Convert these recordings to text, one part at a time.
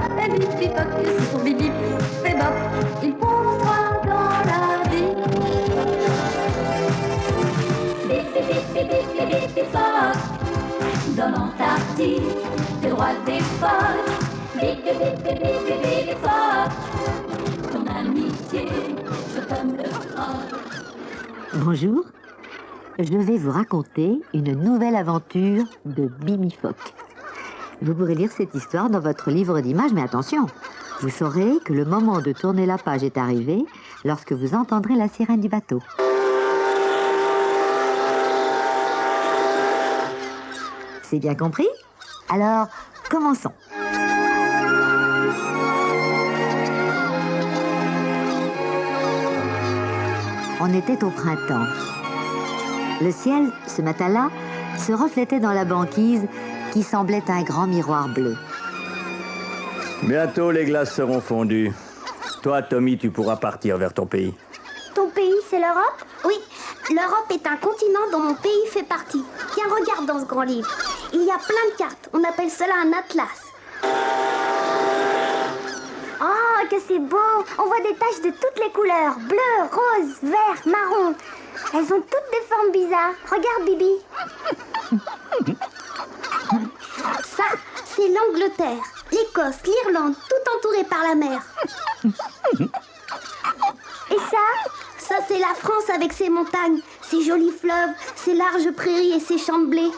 s'appelle Bibi Fock, c'est son Bibi fait bop. Ils font froid dans la vie. Bibi, Bibi, Bibi, Bibi Fock, dans l'Antarctique, le roi des phoques. Bibi, Bibi, Bibi, Bibi Fock, ton amitié, je t'aime le froid. Bonjour, je vais vous raconter une nouvelle aventure de Bibi Fock. Vous pourrez lire cette histoire dans votre livre d'images, mais attention, vous saurez que le moment de tourner la page est arrivé lorsque vous entendrez la sirène du bateau. C'est bien compris? Alors, commençons. On était au printemps. Le ciel, ce matin-là, se reflétait dans la banquise qui semblait un grand miroir bleu. Bientôt, les glaces seront fondues. Toi, Tommy, tu pourras partir vers ton pays. Ton pays, c'est l'Europe? Oui, l'Europe est un continent dont mon pays fait partie. Tiens, regarde dans ce grand livre. Il y a plein de cartes. On appelle cela un atlas. Oh, que c'est beau! On voit des taches de toutes les couleurs. Bleu, rose, vert, marron. Elles ont toutes des formes bizarres. Regarde, Bibi. Ça, c'est l'Angleterre, l'Écosse, l'Irlande, tout entouré par la mer. Et ça, c'est la France avec ses montagnes, ses jolis fleuves, ses larges prairies et ses champs de blé.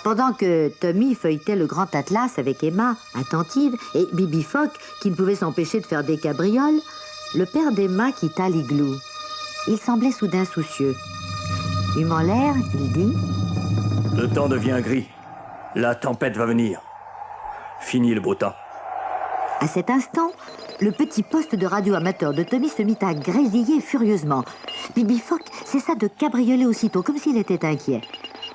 Pendant que Tommy feuilletait le grand atlas avec Emma, attentive, et Bibi Fock, qui ne pouvait s'empêcher de faire des cabrioles, le père d'Emma quitta l'igloo. Il semblait soudain soucieux. Humant l'air, il dit: Le temps devient gris. La tempête va venir. Fini le beau temps. À cet instant, le petit poste de radio amateur de Tommy se mit à grésiller furieusement. Bibi Fock cessa de cabrioler aussitôt, comme s'il était inquiet.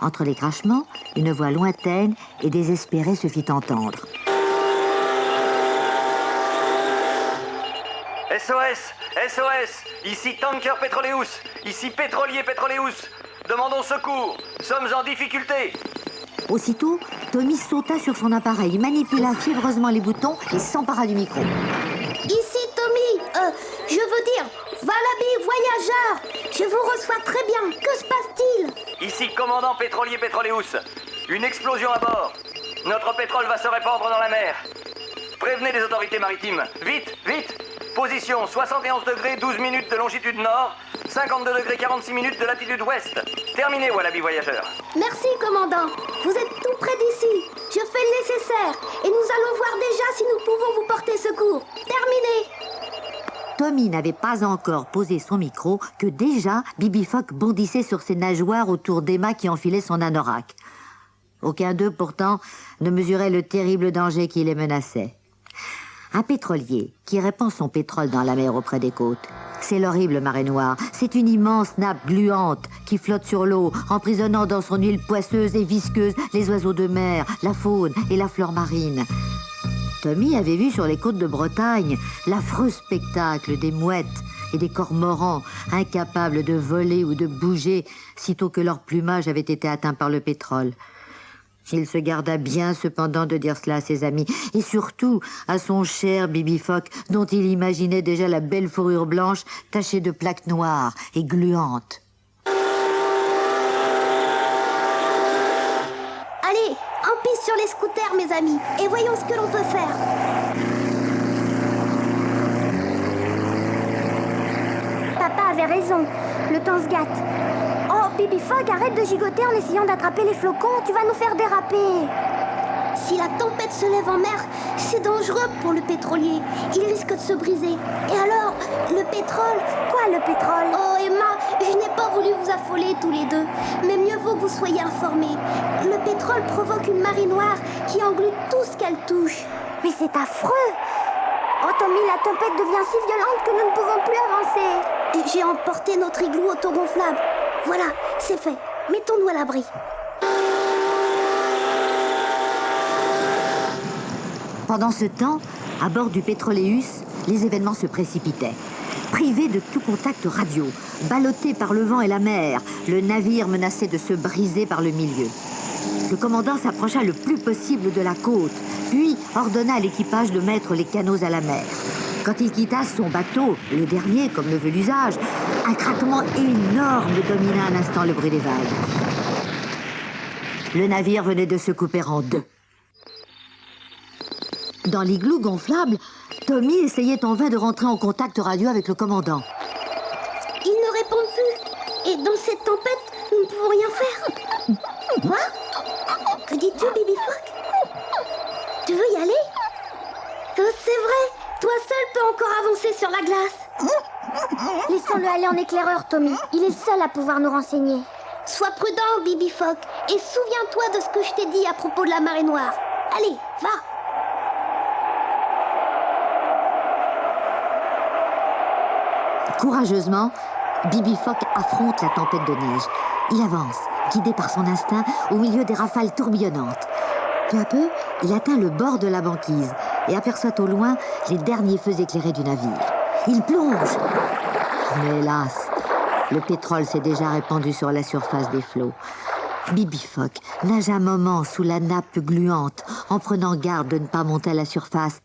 Entre les craquements, une voix lointaine et désespérée se fit entendre. SOS! SOS! Ici Tanker Petroleus! Ici Pétrolier Petroleus! Demandons secours! Sommes en difficulté! Aussitôt, Tommy sauta sur son appareil, manipula fiévreusement les boutons et s'empara du micro. Ici Tommy, je veux dire, Valabi voyageur, je vous reçois très bien, que se passe-t-il? Ici commandant Pétrolier Petroleus! Une explosion à bord! Notre pétrole va se répandre dans la mer! Prévenez les autorités maritimes! Vite, vite! Position 71 degrés 12 minutes de longitude nord, 52 degrés 46 minutes de latitude ouest. Terminé, Wallaby voyageur. Merci, commandant. Vous êtes tout près d'ici. Je fais le nécessaire et nous allons voir déjà si nous pouvons vous porter secours. Terminé. Tommy n'avait pas encore posé son micro que déjà Bibi Fock bondissait sur ses nageoires autour d'Emma qui enfilait son anorak. Aucun d'eux, pourtant, ne mesurait le terrible danger qui les menaçait. Un pétrolier qui répand son pétrole dans la mer auprès des côtes. C'est l'horrible marée noire. C'est une immense nappe gluante qui flotte sur l'eau, emprisonnant dans son huile poisseuse et visqueuse les oiseaux de mer, la faune et la flore marine. Tommy avait vu sur les côtes de Bretagne l'affreux spectacle des mouettes et des cormorans incapables de voler ou de bouger sitôt que leur plumage avait été atteint par le pétrole. Il se garda bien cependant de dire cela à ses amis, et surtout à son cher Bibi Fock, dont il imaginait déjà la belle fourrure blanche tachée de plaques noires et gluantes. Allez, en piste sur les scooters, mes amis, et voyons ce que l'on peut faire. Papa avait raison, le temps se gâte. Oh, Bibi Fock, arrête de gigoter en essayant d'attraper les flocons, tu vas nous faire déraper. Si la tempête se lève en mer, c'est dangereux pour le pétrolier. Il risque de se briser. Et alors, le pétrole? Quoi, le pétrole? Oh, Emma, je n'ai pas voulu vous affoler tous les deux. Mais mieux vaut que vous soyez informés. Le pétrole provoque une marée noire qui englute tout ce qu'elle touche. Mais c'est affreux! Oh, Tommy, la tempête devient si violente que nous ne pouvons plus avancer. J'ai emporté notre igloo autogonflable. Voilà, c'est fait. Mettons-nous à l'abri. Pendant ce temps, à bord du Pétroléus, les événements se précipitaient. Privé de tout contact radio, ballotté par le vent et la mer, le navire menaçait de se briser par le milieu. le commandant s'approcha le plus possible de la côte, puis ordonna à l'équipage de mettre les canots à la mer. Quand il quitta son bateau, le dernier, comme le veut l'usage, un craquement énorme domina un instant le bruit des vagues. Le navire venait de se couper en deux. Dans l'igloo gonflable, Tommy essayait en vain de rentrer en contact radio avec le commandant. Ils ne répondent plus. Et dans cette tempête, nous ne pouvons rien faire. Quoi? Que dis-tu, Bibi Phoque? Tu veux y aller? C'est vrai. Toi seul peux encore avancer sur la glace. Laissons-le aller en éclaireur, Tommy. Il est seul à pouvoir nous renseigner. Sois prudent, Bibi Phoque. Et souviens-toi de ce que je t'ai dit à propos de la marée noire. Allez, va. Courageusement, Bibi Phoque affronte la tempête de neige. Il avance, guidé par son instinct, au milieu des rafales tourbillonnantes. Peu à peu, il atteint le bord de la banquise et aperçoit au loin les derniers feux éclairés du navire. Il plonge. Mais hélas, le pétrole s'est déjà répandu sur la surface des flots. Bibi Phoque nage un moment sous la nappe gluante, en prenant garde de ne pas monter à la surface.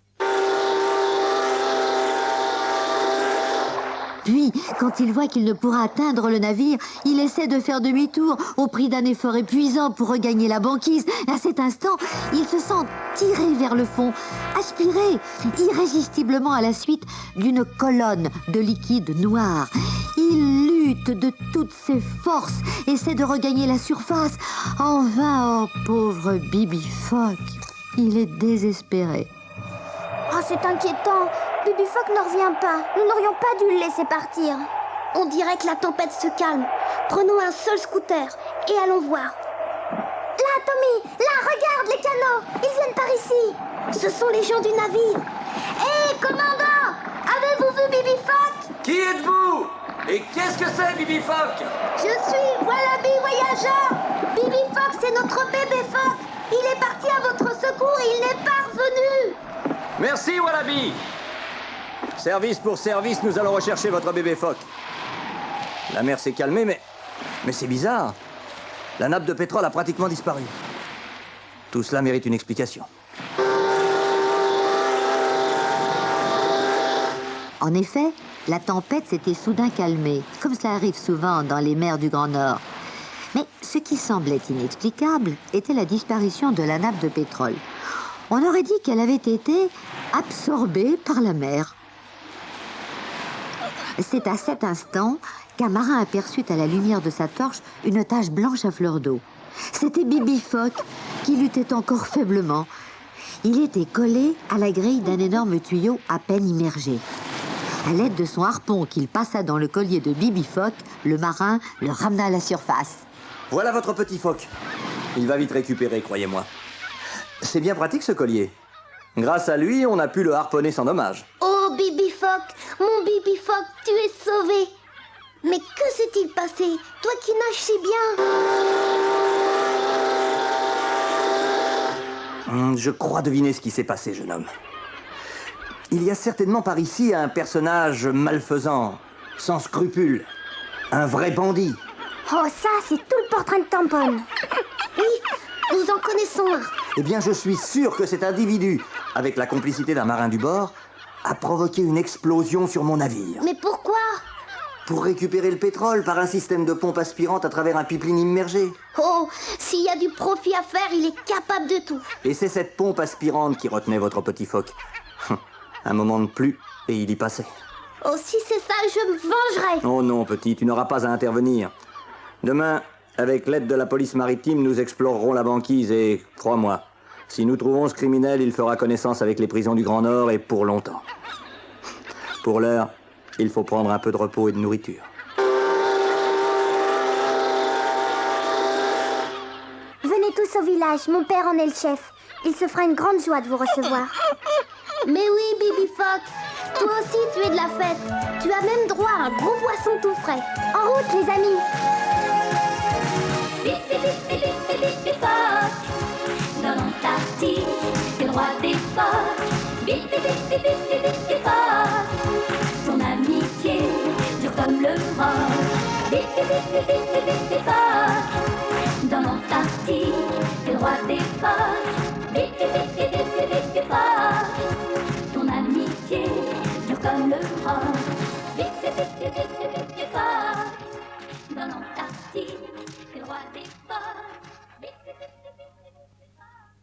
Puis, quand il voit qu'il ne pourra atteindre le navire, il essaie de faire demi-tour au prix d'un effort épuisant pour regagner la banquise. À cet instant, il se sent tiré vers le fond, aspiré irrésistiblement à la suite d'une colonne de liquide noir. Il lutte de toutes ses forces, essaie de regagner la surface. En vain, oh pauvre Bibi Phoque, il est désespéré. Oh, c'est inquiétant. Bibi Phoque ne revient pas. Nous n'aurions pas dû le laisser partir. On dirait que la tempête se calme. Prenons un seul scooter et allons voir. Là, Tommy, là, regarde les canots. Ils viennent par ici. Ce sont les gens du navire. Hé, commandant, avez-vous vu Bibi Phoque? Qui êtes-vous? Et qu'est-ce que c'est, Bibi Phoque? Je suis Wallaby Voyageur. Bibi Phoque, c'est notre bébé phoque. Il est parti à votre secours et il n'est pas revenu. Merci, Wallaby. Service pour service, nous allons rechercher votre bébé phoque. La mer s'est calmée, mais c'est bizarre. La nappe de pétrole a pratiquement disparu. Tout cela mérite une explication. En effet, la tempête s'était soudain calmée, comme cela arrive souvent dans les mers du Grand Nord. Mais ce qui semblait inexplicable était la disparition de la nappe de pétrole. On aurait dit qu'elle avait été absorbée par la mer. C'est à cet instant qu'un marin aperçut à la lumière de sa torche une tache blanche à fleur d'eau. C'était Bibi Phoque qui luttait encore faiblement. Il était collé à la grille d'un énorme tuyau à peine immergé. À l'aide de son harpon qu'il passa dans le collier de Bibi Phoque, le marin le ramena à la surface. Voilà votre petit phoque. Il va vite récupérer, croyez-moi. C'est bien pratique, ce collier. Grâce à lui, on a pu le harponner sans dommage. Oh, Bibi Phoque, mon Bibi Phoque, tu es sauvé. Mais que s'est-il passé? Toi qui nages si bien. Je crois deviner ce qui s'est passé, jeune homme. Il y a certainement par ici un personnage malfaisant, sans scrupules. Un vrai bandit. Oh, ça, c'est tout le portrait de Tampon. Oui, nous en connaissons un. Eh bien, je suis sûr que cet individu, avec la complicité d'un marin du bord, a provoqué une explosion sur mon navire. Mais pourquoi? Pour récupérer le pétrole par un système de pompe aspirante à travers un pipeline immergé. Oh, s'il y a du profit à faire, il est capable de tout. Et c'est cette pompe aspirante qui retenait votre petit phoque. Un moment de plus, et il y passait. Oh, si c'est ça, je me vengerai. Oh non, petit, tu n'auras pas à intervenir. Demain, avec l'aide de la police maritime, nous explorerons la banquise et, crois-moi, si nous trouvons ce criminel, il fera connaissance avec les prisons du Grand Nord et pour longtemps. Pour l'heure, il faut prendre un peu de repos et de nourriture. Venez tous au village, mon père en est le chef. Il se fera une grande joie de vous recevoir. Mais oui, Bibi Phoque, toi aussi tu es de la fête. Tu as même droit à un gros poisson tout frais. En route, les amis. Bibi Phoque, dans l'Antarctique, t'es le roi des phoques. Bibi Phoque, ton amitié dure comme le roc. Bibi Phoque, dans l'Antarctique, t'es le roi des phoques.